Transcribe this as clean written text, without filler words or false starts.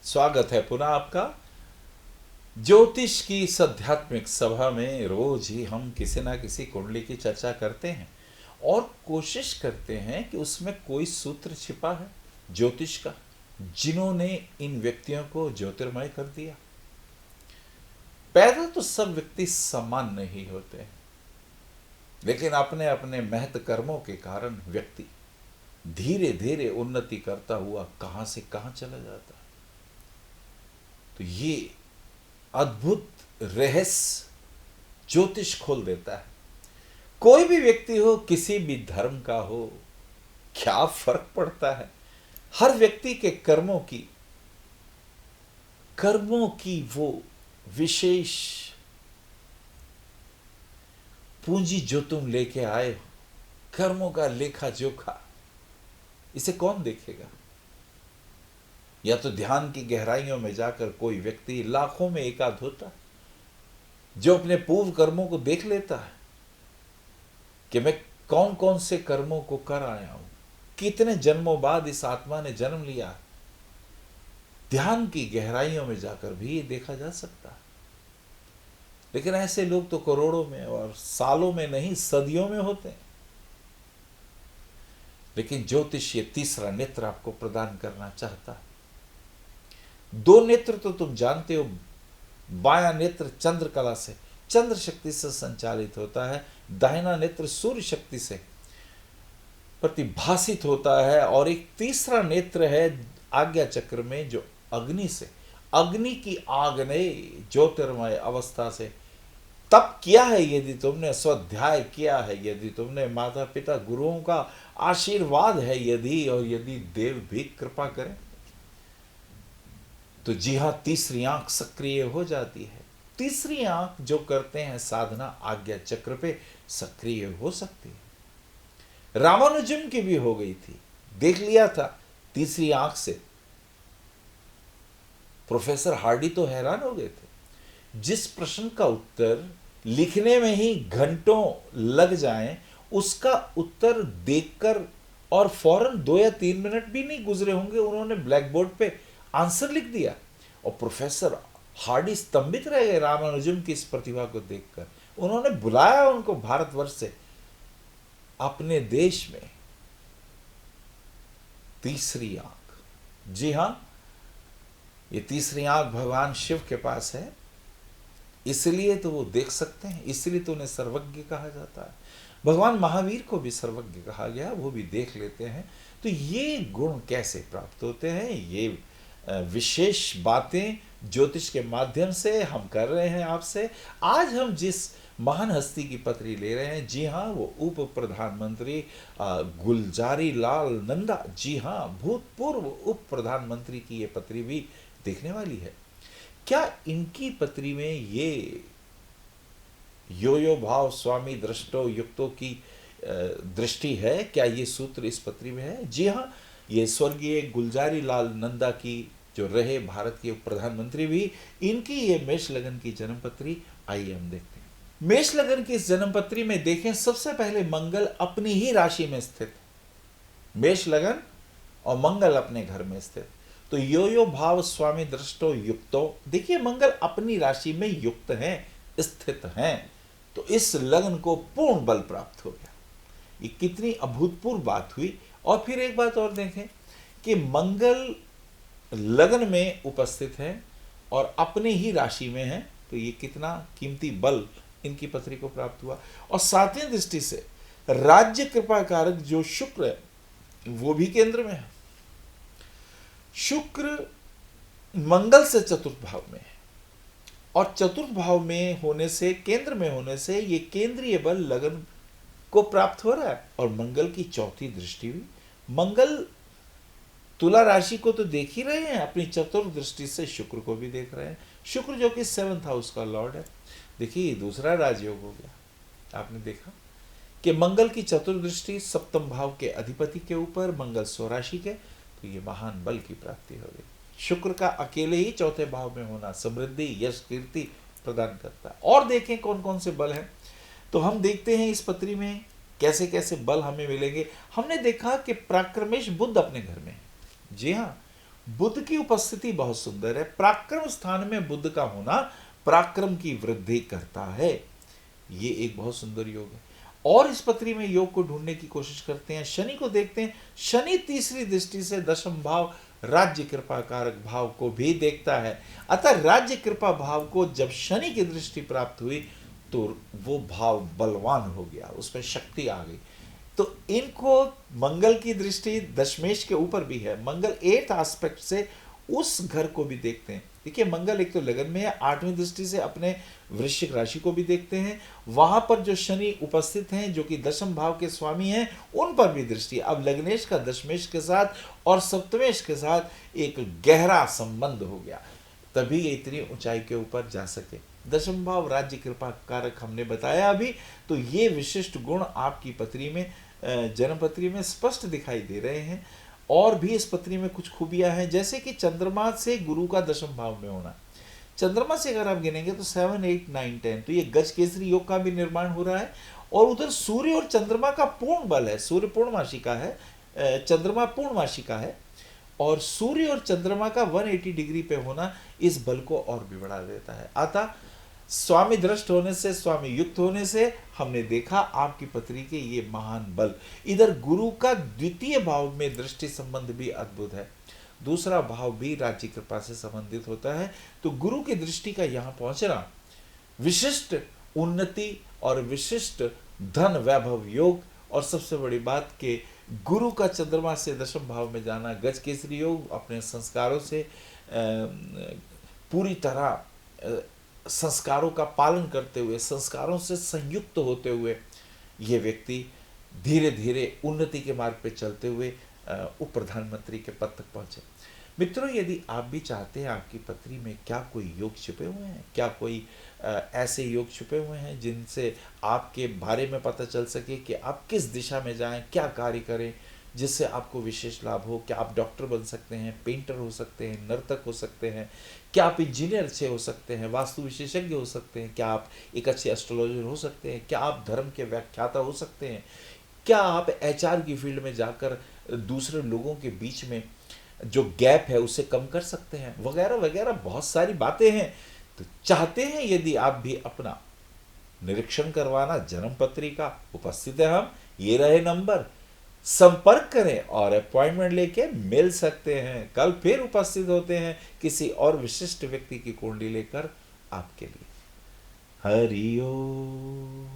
स्वागत है पुनः आपका। ज्योतिष की इस आध्यात्मिक सभा में रोज ही हम किसी ना किसी कुंडली की चर्चा करते हैं और कोशिश करते हैं कि उसमें कोई सूत्र छिपा है ज्योतिष का, जिन्होंने इन व्यक्तियों को ज्योतिर्मय कर दिया। पैदा तो सब व्यक्ति समान नहीं होते हैं, लेकिन अपने अपने महत् कर्मों के कारण व्यक्ति धीरे धीरे उन्नति करता हुआ कहां से कहां चला जाता है। तो ये अद्भुत रहस्य ज्योतिष खोल देता है। कोई भी व्यक्ति हो, किसी भी धर्म का हो, क्या फर्क पड़ता है। हर व्यक्ति के कर्मों की वो विशेष पूंजी जो तुम लेके आए हो, कर्मों का लेखा जोखा, इसे कौन देखेगा। या तो ध्यान की गहराइयों में जाकर कोई व्यक्ति लाखों में एकाध होता है जो अपने पूर्व कर्मों को देख लेता है कि मैं कौन कौन से कर्मों को कर आया हूं, कितने जन्मों बाद इस आत्मा ने जन्म लिया। ध्यान की गहराइयों में जाकर भी ये देखा जा सकता है। लेकिन ऐसे लोग तो करोड़ों में और सालों में नहीं, सदियों में होते हैं। लेकिन ज्योतिष ये तीसरा नेत्र आपको प्रदान करना चाहता है। दो नेत्र तो तुम जानते हो, बायां नेत्र चंद्र कला से, चंद्र शक्ति से संचालित होता है, दाहिना नेत्र सूर्य शक्ति से प्रतिभासित होता है, और एक तीसरा नेत्र है आज्ञा चक्र में जो अग्नि से, अग्नि की आग ने ज्योतिर्मय अवस्था से तप किया है, यदि तुमने स्वाध्याय किया है, यदि तुमने माता पिता गुरुओं का आशीर्वाद है, यदि और यदि देव भी कृपा करें, तो जी हां, तीसरी आंख सक्रिय हो जाती है। तीसरी आंख जो करते हैं साधना, आज्ञा चक्र पे सक्रिय हो सकती है। रामानुजम की भी हो गई थी, देख लिया था तीसरी आंख से। प्रोफेसर हार्डी तो हैरान हो गए थे। जिस प्रश्न का उत्तर लिखने में ही घंटों लग जाएं, उसका उत्तर देखकर और फौरन 2 या 3 मिनट भी नहीं गुजरे होंगे, उन्होंने ब्लैक बोर्ड पे आंसर लिख दिया। और प्रोफेसर हार्डी स्तंभित रह गए रामानुजम की इस प्रतिभा को देखकर। उन्होंने बुलाया उनको भारतवर्ष से, अपने देश में तीसरी आंख। जी हां, ये तीसरी आंख भगवान शिव के पास है, इसलिए तो वो देख सकते हैं, इसलिए तो उन्हें सर्वज्ञ कहा जाता है। भगवान महावीर को भी सर्वज्ञ कहा गया, वो भी देख लेते हैं। तो ये गुण कैसे प्राप्त होते हैं, ये विशेष बातें ज्योतिष के माध्यम से हम कर रहे हैं आपसे। आज हम जिस महान हस्ती की पत्री ले रहे हैं, जी हाँ, वो उप प्रधानमंत्री गुलजारी लाल नंदा, जी हाँ, भूतपूर्व उप प्रधानमंत्री की ये पत्री भी देखने वाली है। क्या इनकी पत्री में ये यो भाव स्वामी दृष्टो युक्तो की दृष्टि है? क्या ये सूत्र इस पत्री में है? जी हाँ, ये स्वर्गीय गुलजारी लाल नंदा की, जो रहे भारत के उप प्रधानमंत्री भी, इनकी ये मेष लगन की जन्म पत्री। आइए हम देखते हैं मेष लगन की इस जन्म पत्री में। देखें, सबसे पहले मंगल अपनी ही राशि में स्थित, मेष लगन और मंगल अपने घर में स्थित। तो यो भाव स्वामी दृष्टो युक्तो, देखिए मंगल अपनी राशि में युक्त हैं, स्थित हैं। तो इस लगन को पूर्ण बल प्राप्त हो गया। ये कितनी अभूतपूर्व बात हुई। और फिर एक बात और देखें कि मंगल लगन में उपस्थित है और अपने ही राशि में है, तो ये कितना कीमती बल इनकी पत्री को प्राप्त हुआ। और सातवीं दृष्टि से राज्य कृपा कारक जो शुक्र है, वो भी केंद्र में है। शुक्र मंगल से चतुर्थ भाव में है, और चतुर्थ भाव में होने से, केंद्र में होने से, ये केंद्रीय बल लगन को प्राप्त हो रहा है। और मंगल की चौथी दृष्टि भी, मंगल तुला राशि को तो देख ही रहे हैं, अपनी चतुर्थ दृष्टि से शुक्र को भी देख रहे हैं। शुक्र जो कि 7th हाउस का लॉर्ड है। देखिए, दूसरा राजयोग हो गया। आपने देखा कि मंगल की चतुर्दृष्टि सप्तम भाव के अधिपति के ऊपर, मंगल स्वराशि के, तो ये महान बल की प्राप्ति हो गई। शुक्र का अकेले ही चौथे भाव में होना समृद्धि, यश, कीर्ति प्रदान करता है। और देखें कौन कौन से बल हैं, तो हम देखते हैं इस पत्री में कैसे कैसे बल हमें मिलेंगे। हमने देखा कि प्राक्रमेश बुध अपने घर में है। जी हाँ, बुध की उपस्थिति बहुत सुंदर है। पराक्रम स्थान में बुध का होना पराक्रम की वृद्धि करता है। ये एक बहुत सुंदर योग है। और इस पत्री में योग को ढूंढने की कोशिश करते हैं, शनि को देखते हैं। शनि तीसरी दृष्टि से दशम भाव राज्य कृपा कारक भाव को भी देखता है। अतः राज्य कृपा भाव को जब शनि की दृष्टि प्राप्त हुई तो वो भाव बलवान हो गया, उसमें शक्ति आ गई। तो इनको मंगल की दृष्टि दशमेश के ऊपर भी है। मंगल 8th एस्पेक्ट से उस घर को भी देखते हैं। देखिए मंगल एक तो लगन में है, 8वीं दृष्टि से अपने वृश्चिक राशि को भी देखते हैं। वहां पर जो शनि उपस्थित हैं जो कि दशम भाव के स्वामी हैं उन पर भी दृष्टि। अब लग्नेश का दशमेश के साथ और सप्तमेश के साथ एक गहरा संबंध हो गया, तभी ये इतनी ऊंचाई के ऊपर जा सके। दशम भाव राज्य कृपा कारक हमने बताया अभी। तो ये विशिष्ट गुण आपकी पत्री में, जन्म पत्री में स्पष्ट दिखाई दे रहे हैं। और भी इस पत्री में कुछ खूबियां हैं, जैसे कि चंद्रमा से गुरु का दशम भाव में होना। चंद्रमा से अगर आप गिनेंगे तो 7, 8, 9, 10, तो ये गज केसरी योग का भी निर्माण हो रहा है। और उधर सूर्य और चंद्रमा का पूर्ण बल है। सूर्य पूर्णमासी का है, चंद्रमा पूर्णमासी का है। और सूर्य और चंद्रमा का 180 डिग्री पे होना इस बल को और भी बढ़ा देता है। अतः स्वामी दृष्ट होने से, स्वामी युक्त होने से हमने देखा आपकी पत्री के ये महान बल। इधर गुरु का द्वितीय भाव में दृष्टि संबंध भी अद्भुत है। दूसरा भाव भी राज्य कृपा से संबंधित होता है। तो गुरु की दृष्टि का यहाँ पहुंचना विशिष्ट उन्नति और विशिष्ट धन वैभव योग, और सबसे बड़ी बात के गुरु का चंद्रमा से दशम भाव में जाना गज केसरी योग, अपने संस्कारों से पूरी तरह संस्कारों का पालन करते हुए, संस्कारों से संयुक्त होते हुए ये व्यक्ति धीरे धीरे उन्नति के मार्ग पे चलते हुए उप प्रधानमंत्री के पद तक पहुंचे। मित्रों, यदि आप भी चाहते हैं आपकी पत्री में क्या कोई योग छिपे हुए हैं, क्या कोई ऐसे योग छिपे हुए हैं जिनसे आपके बारे में पता चल सके कि आप किस दिशा में जाएं, क्या कार्य करें जिससे आपको विशेष लाभ हो। क्या आप डॉक्टर बन सकते हैं, पेंटर हो सकते हैं, नर्तक हो सकते हैं, क्या आप इंजीनियर अच्छे हो सकते हैं, वास्तु विशेषज्ञ हो सकते हैं, क्या आप एक अच्छे एस्ट्रोलॉजर हो सकते हैं, क्या आप धर्म के व्याख्याता हो सकते हैं, क्या आप एचआर की फील्ड में जाकर दूसरे लोगों के बीच में जो गैप है उसे कम कर सकते हैं, वगैरह वगैरह बहुत सारी बातें हैं। तो चाहते हैं यदि आप भी अपना निरीक्षण करवाना, जन्म पत्री का उपस्थित है हम, ये रहे नंबर, संपर्क करें और अपॉइंटमेंट लेके मिल सकते हैं। कल फिर उपस्थित होते हैं किसी और विशिष्ट व्यक्ति की कुंडली लेकर आपके लिए। हरि ओम।